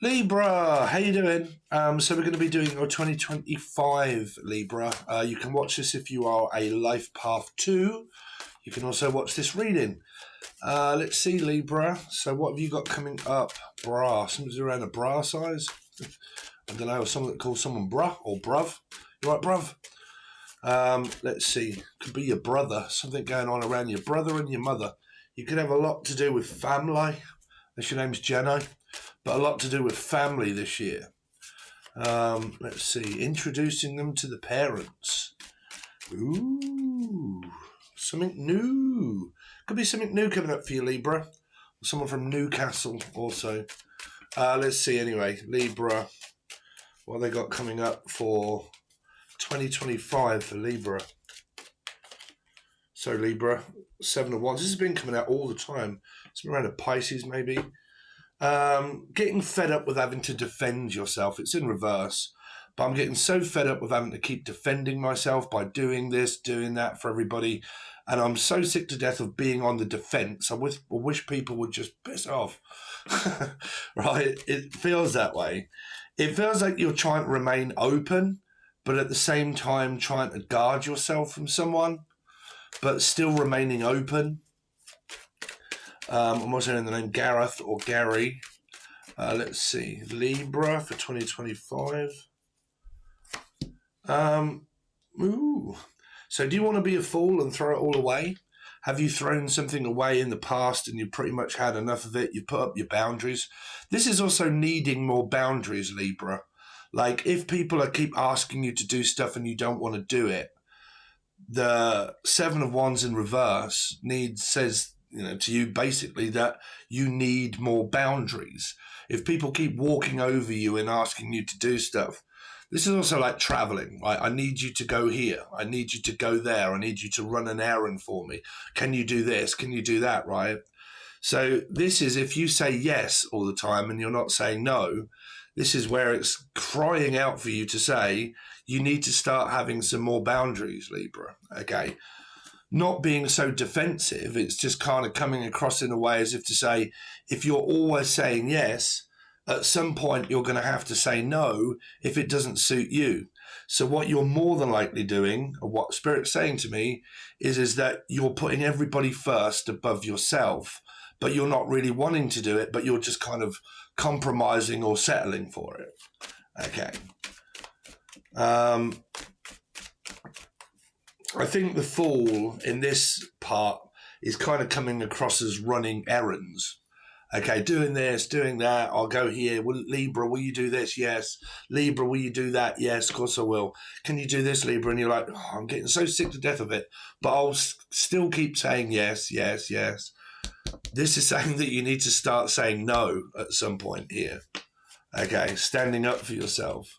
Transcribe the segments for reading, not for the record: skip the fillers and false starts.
Libra, how you doing? So we're going to be doing your 2025 Libra. You can watch this if you are a Life Path 2. You can also watch this reading. Let's see, Libra. So what have you got coming up? Bra. Something's around a bra size. I don't know, someone that calls someone bruh or bruv. You right, bruv? Let's see. Could be your brother. Something going on around your brother and your mother. You could have a lot to do with family. Unless your name's Jenna. But a lot to do with family this year. Let's see. Introducing them to the parents. Ooh. Something new. Could be something new coming up for you, Libra. Someone from Newcastle also. Let's see anyway. Libra. What have they got coming up for 2025 for Libra? So Libra, 7 of Wands. This has been coming out all the time. It's been around a Pisces maybe. Getting fed up with having to defend yourself. It's in reverse. But I'm getting so fed up with having to keep defending myself by doing this, doing that for everybody. And I'm so sick to death of being on the defense. I wish people would just piss off. Right? It feels that way. It feels like you're trying to remain open, but at the same time trying to guard yourself from someone, but still remaining open. I'm also in the name Gareth or Gary. Let's see. Libra for 2025. Ooh. So do you want to be a fool and throw it all away? Have you thrown something away in the past and you've pretty much had enough of it? You put up your boundaries. This is also needing more boundaries, Libra. Like if people keep asking you to do stuff and you don't want to do it, the 7 of Wands in reverse says, to you basically that you need more boundaries. If people keep walking over you and asking you to do stuff, this is also like traveling, right? I need you to go here. I need you to go there. I need you to run an errand for me. Can you do this? Can you do that, right? So this is if you say yes all the time and you're not saying no, this is where it's crying out for you to say, you need to start having some more boundaries, Libra, okay? Not being so defensive, it's just kind of coming across in a way as if to say, if you're always saying yes, at some point you're going to have to say no if it doesn't suit you. So what you're more than likely doing, or what Spirit's saying to me, is that you're putting everybody first above yourself, but you're not really wanting to do it, but you're just kind of compromising or settling for it. Okay. I think the Fool in this part is kind of coming across as running errands. Okay, doing this, doing that, I'll go here. Libra, will you do this? Yes. Libra, will you do that? Yes, of course I will. Can you do this, Libra? And you're like, oh, I'm getting so sick to death of it. But I'll still keep saying yes, yes, yes. This is saying that you need to start saying no at some point here. Okay, standing up for yourself.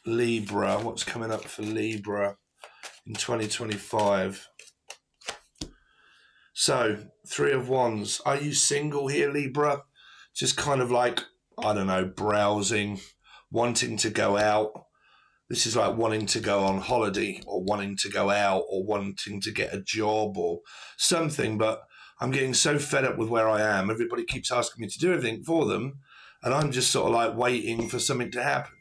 Libra, what's coming up for Libra in 2025? So, 3 of Wands. Are you single here, Libra? Just kind of like, I don't know, browsing, wanting to go out. This is like wanting to go on holiday or wanting to go out or wanting to get a job or something. But I'm getting so fed up with where I am. Everybody keeps asking me to do everything for them. And I'm just sort of like waiting for something to happen.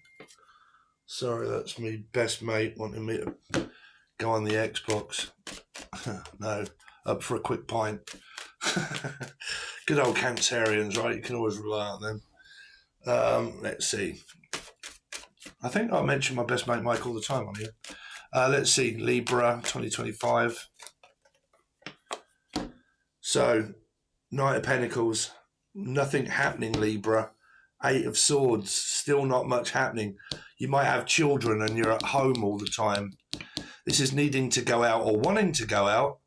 Sorry, that's my best mate wanting me to go on the Xbox. No, up for a quick pint. Good old Cancerians, right? You can always rely on them. Let's see. I think I mention my best mate Mike all the time on here. Let's see, Libra 2025. So, Knight of Pentacles, nothing happening, Libra. 8 of Swords, still not much happening. You might have children and you're at home all the time. This is needing to go out or wanting to go out,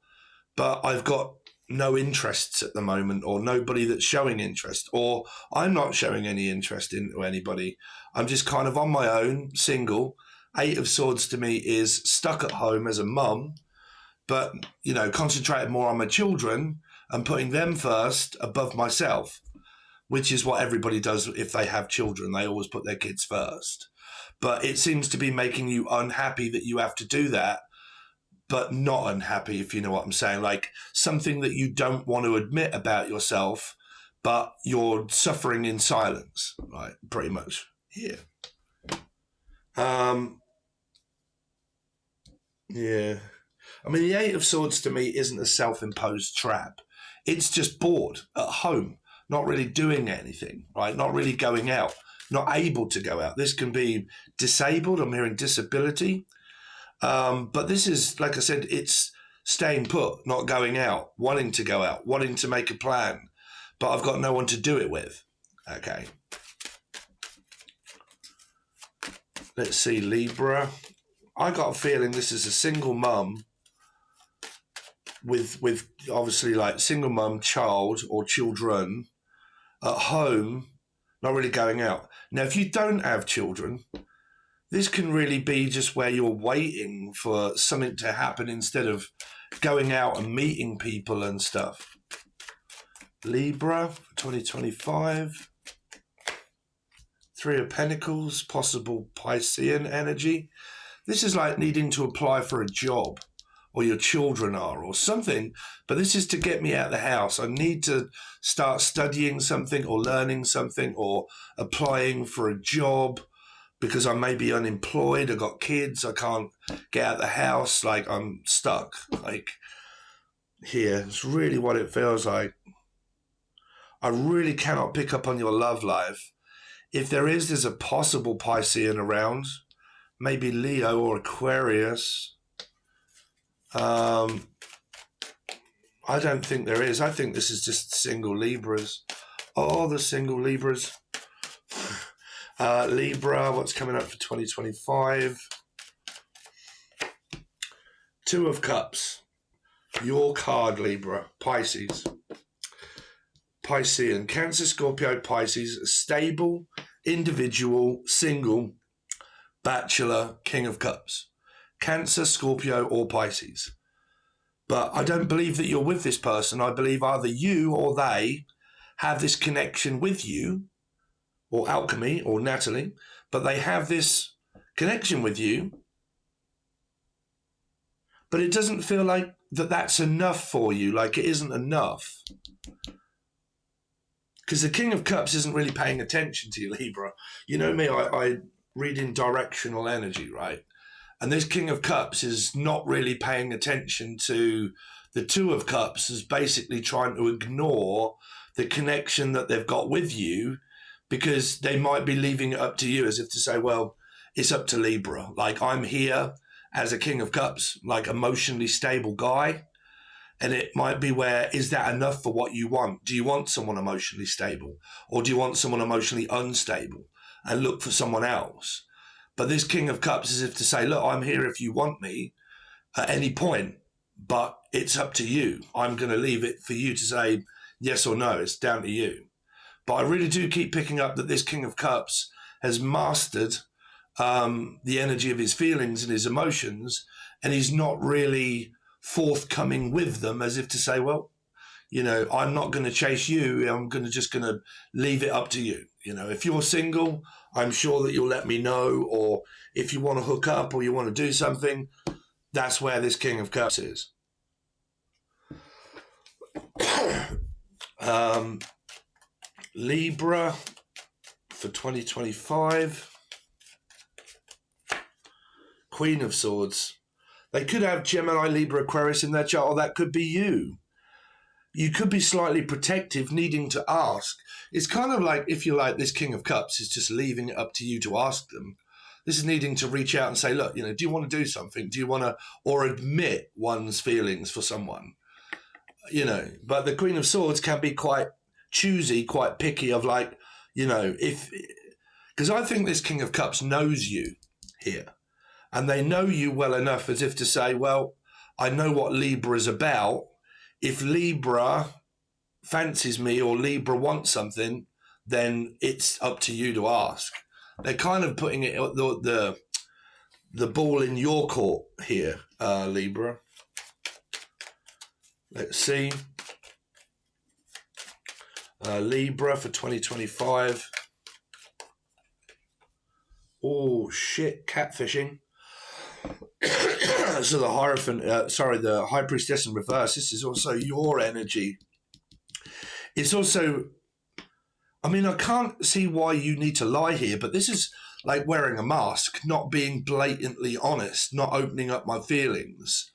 but I've got no interests at the moment or nobody that's showing interest, or I'm not showing any interest into anybody. I'm just kind of on my own, single. 8 of Swords to me is stuck at home as a mum, but, concentrating more on my children and putting them first above myself, which is what everybody does if they have children. They always put their kids first. But it seems to be making you unhappy that you have to do that, but not unhappy, if you know what I'm saying. Like something that you don't want to admit about yourself, but you're suffering in silence, right? Pretty much here. Yeah. I mean, the Eight of Swords to me isn't a self-imposed trap. It's just bored at home, not really doing anything, right? Not really going out, not able to go out. This can be disabled. I'm hearing disability. But this is, like I said, it's staying put, not going out, wanting to go out, wanting to make a plan, but I've got no one to do it with. Okay. Let's see, Libra. I got a feeling this is a single mum with obviously like single mum, child or children at home, not really going out. Now, if you don't have children, this can really be just where you're waiting for something to happen instead of going out and meeting people and stuff. Libra, 2025. Three of Pentacles, possible Piscean energy. This is like needing to apply for a job, or your children are, or something. But this is to get me out of the house. I need to start studying something or learning something or applying for a job because I may be unemployed. I've got kids. I can't get out of the house. Like I'm stuck. Like here, it's really what it feels like. I really cannot pick up on your love life. If there's a possible Piscean around, maybe Leo or Aquarius. I don't think there is. I think this is just single Libras. Oh, the single Libras. Libra, what's coming up for 2025? Two of Cups. Your card, Libra. Pisces. Piscean. Cancer, Scorpio, Pisces. Stable, individual, single, bachelor, King of Cups. Cancer, Scorpio, or Pisces. But I don't believe that you're with this person. I believe either you or they have this connection with you, or Alchemy, or Natalie, but they have this connection with you, but it doesn't feel like that's enough for you, like it isn't enough. Because the King of Cups isn't really paying attention to you, Libra. You know me, I read in directional energy, right? And this King of Cups is not really paying attention to the Two of Cups, is basically trying to ignore the connection that they've got with you, because they might be leaving it up to you, as if to say, well, it's up to Libra. Like, I'm here as a King of Cups, like emotionally stable guy. And it might be where, is that enough for what you want? Do you want someone emotionally stable? Or do you want someone emotionally unstable and look for someone else? But this King of Cups is as if to say, look, I'm here if you want me at any point, but it's up to you. I'm going to leave it for you to say yes or no. It's down to you. But I really do keep picking up that this King of Cups has mastered the energy of his feelings and his emotions, and he's not really forthcoming with them, as if to say, well, you know, I'm not going to chase you. I'm just going to leave it up to you. You know, if you're single, I'm sure that you'll let me know, or if you want to hook up or you want to do something, that's where this King of Cups is. Libra for 2025. Queen of Swords. They could have Gemini, Libra, Aquarius in their chart, or that could be you. You could be slightly protective, needing to ask. It's kind of like, if you like, this King of Cups is just leaving it up to you to ask them. This is needing to reach out and say, look, you know, do you want to do something? Do you want to, or admit one's feelings for someone? You know, but the Queen of Swords can be quite choosy, quite picky of like, you know, because I think this King of Cups knows you here. And they know you well enough as if to say, well, I know what Libra is about. If Libra fancies me or Libra wants something, then it's up to you to ask. They're kind of putting it the ball in your court here, Libra. Let's see. Libra for 2025. Oh, shit, catfishing. So the Hierophant, the High Priestess in reverse, this is also your energy. It's also I mean, I can't see why you need to lie here, but this is like wearing a mask, not being blatantly honest, not opening up my feelings,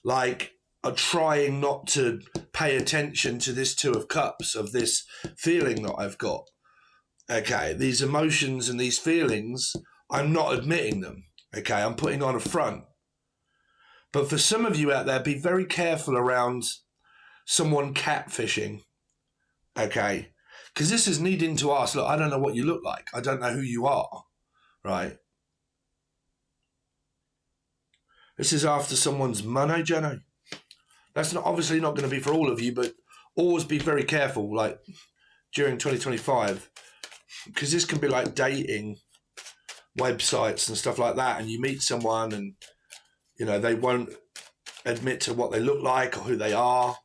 like trying not to pay attention to this Two of Cups, of this feeling that I've got. Okay, these emotions and these feelings, I'm not admitting them. Okay, I'm putting on a front. But for some of you out there, be very careful around someone catfishing. Okay, because this is needing to ask, look, I don't know what you look like. I don't know who you are, right? This is after someone's money, Jenny. That's not obviously not going to be for all of you, but always be very careful, like during 2025, because this can be like dating websites and stuff like that, and you meet someone and, you know, they won't admit to what they look like or who they are.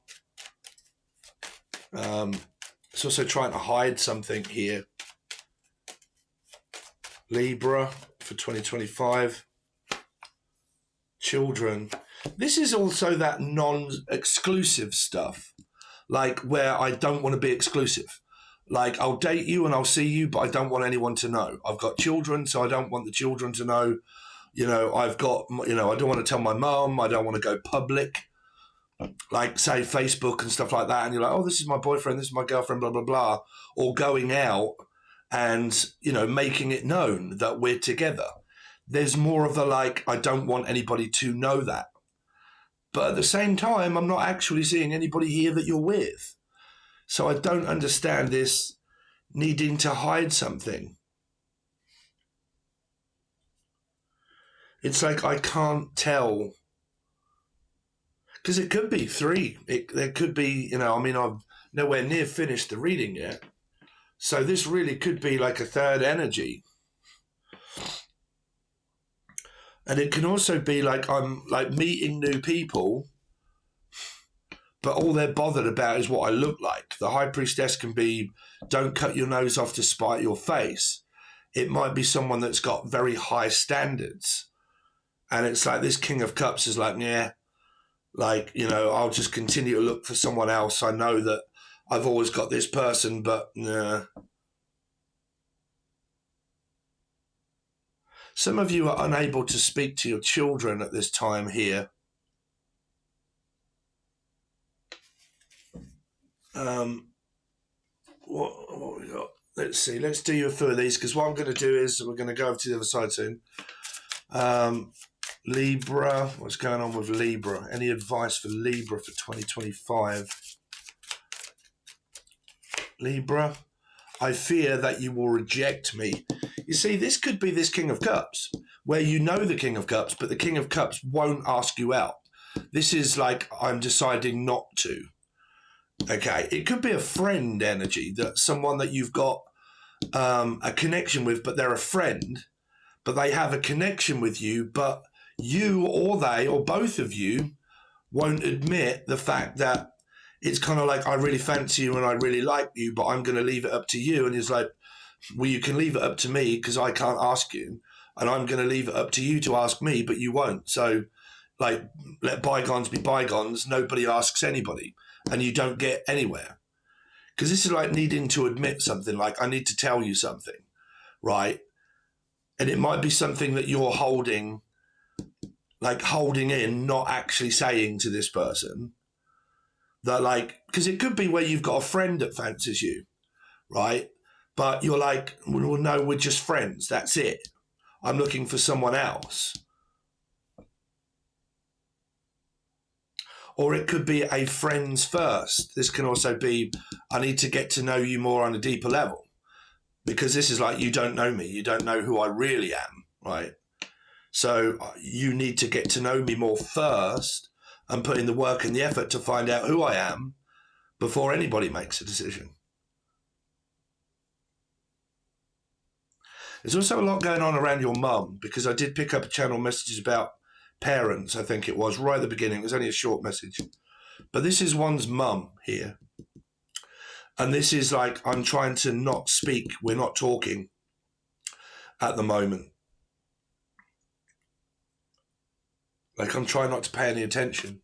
It's also trying to hide something here. Libra for 2025. Children. This is also that non-exclusive stuff, like where I don't want to be exclusive. Like, I'll date you and I'll see you, but I don't want anyone to know. I've got children, so I don't want the children to know. You know, I've got, you know, I don't want to tell my mum. I don't want to go public, like, say, Facebook and stuff like that. And you're like, oh, this is my boyfriend, this is my girlfriend, blah, blah, blah. Or going out and, you know, making it known that we're together. There's more of the, like, I don't want anybody to know that. But at the same time, I'm not actually seeing anybody here that you're with. So I don't understand this needing to hide something. It's like I can't tell. Because it could be three. There could be, you know, I mean, I'm nowhere near finished the reading yet. So this really could be like a third energy. And it can also be like I'm like meeting new people, but all they're bothered about is what I look like. The High Priestess can be, don't cut your nose off to spite your face. It might be someone that's got very high standards. And it's like this King of Cups is like, yeah, like, you know, I'll just continue to look for someone else. I know that I've always got this person, but nah. Some of you are unable to speak to your children at this time here. What we got? Let's see. Let's do a few of these, because what I'm going to do is we're going to go over to the other side soon. Libra. What's going on with Libra? Any advice for Libra for 2025? Libra. I fear that you will reject me. You see, this could be this King of Cups, where you know the King of Cups, but the King of Cups won't ask you out. This is like, I'm deciding not to. Okay, it could be a friend energy, that someone that you've got a connection with, but they're a friend, but they have a connection with you, but you or they or both of you won't admit the fact that it's kind of like, I really fancy you and I really like you, but I'm going to leave it up to you. And it's like, well, you can leave it up to me because I can't ask you, and I'm going to leave it up to you to ask me, but you won't. So, like, let bygones be bygones. Nobody asks anybody, and you don't get anywhere. Because this is like needing to admit something, like, I need to tell you something, right? And it might be something that you're holding in, not actually saying to this person. That, like, because it could be where you've got a friend that fancies you, right? But you're like, well, no, we're just friends. That's it. I'm looking for someone else. Or it could be a friends first. This can also be, I need to get to know you more on a deeper level. Because this is like, you don't know me. You don't know who I really am, right? So you need to get to know me more first and put in the work and the effort to find out who I am before anybody makes a decision. There's also a lot going on around your mum, because I did pick up channel messages about parents, I think it was, right at the beginning. It was only a short message. But this is one's mum here. And this is like, I'm trying to not speak. We're not talking at the moment. Like, I'm trying not to pay any attention.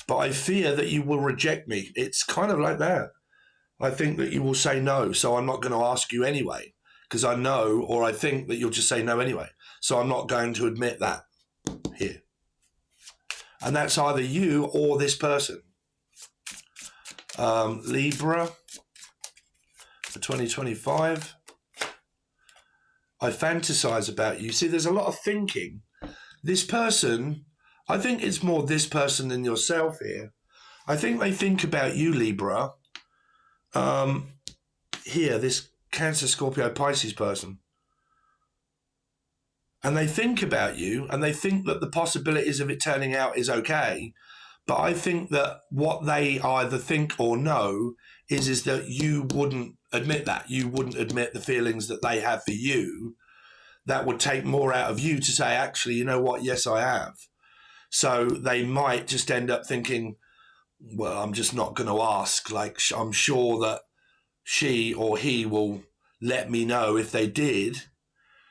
But I fear that you will reject me. It's kind of like that. I think that you will say no, so I'm not going to ask you anyway, because I know, or I think that you'll just say no anyway. So I'm not going to admit that here. And that's either you or this person. Libra for 2025. I fantasize about you. See, there's a lot of thinking. This person, I think it's more this person than yourself here. I think they think about you, Libra. Here, this Cancer, Scorpio, Pisces person. And they think about you, and they think that the possibilities of it turning out is okay. But I think that what they either think or know is that you wouldn't admit that. You wouldn't admit the feelings that they have for you. That would take more out of you to say, actually, you know what? Yes, I have. So they might just end up thinking, well, I'm just not going to ask. Like, I'm sure that she or he will let me know if they did.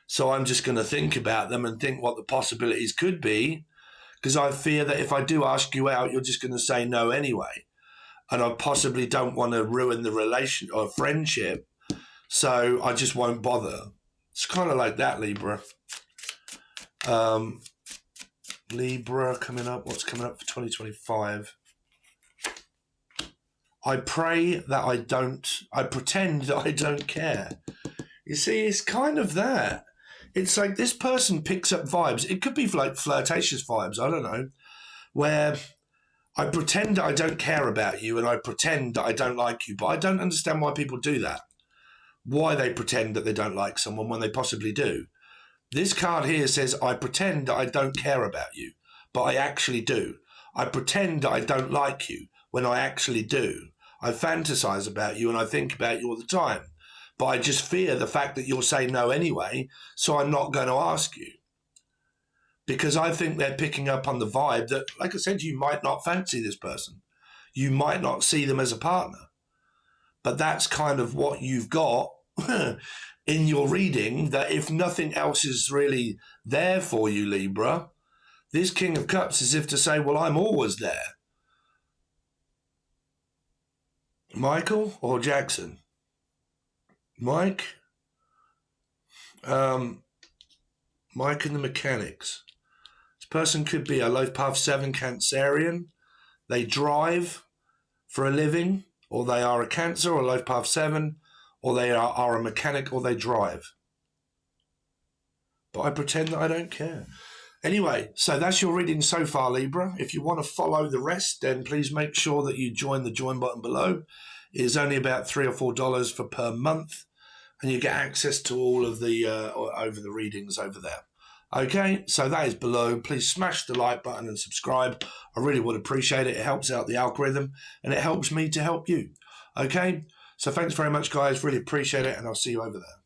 So I'm just going to think about them and think what the possibilities could be, because I fear that if I do ask you out, you're just going to say no anyway. And I possibly don't want to ruin the relation or friendship, so I just won't bother. It's kind of like that, Libra. Libra coming up. What's coming up for 2025? I pray that I pretend that I don't care. You see, it's kind of that. It's like this person picks up vibes. It could be like flirtatious vibes, I don't know, where I pretend that I don't care about you and I pretend that I don't like you, but I don't understand why people do that. Why they pretend that they don't like someone when they possibly do. This card here says, I pretend that I don't care about you, but I actually do. I pretend that I don't like you when I actually do. I fantasize about you and I think about you all the time. But I just fear the fact that you'll say no anyway, so I'm not going to ask you. Because I think they're picking up on the vibe that, like I said, you might not fancy this person. You might not see them as a partner. But that's kind of what you've got in your reading, that if nothing else is really there for you, Libra, this King of Cups is as if to say, well, I'm always there. Michael or Jackson? Mike? Mike and the Mechanics. This person could be a Life Path 7 Cancerian. They drive for a living, or they are a Cancer or Life Path 7, or they are a mechanic, or they drive. But I pretend that I don't care. Anyway, so that's your reading so far, Libra. If you want to follow the rest, then please make sure that you join the join button below. It is only about $3 or $4 per month, and you get access to all of the over the readings over there. Okay, so that is below. Please smash the like button and subscribe. I really would appreciate it. It helps out the algorithm, and it helps me to help you. Okay, so thanks very much, guys. Really appreciate it, and I'll see you over there.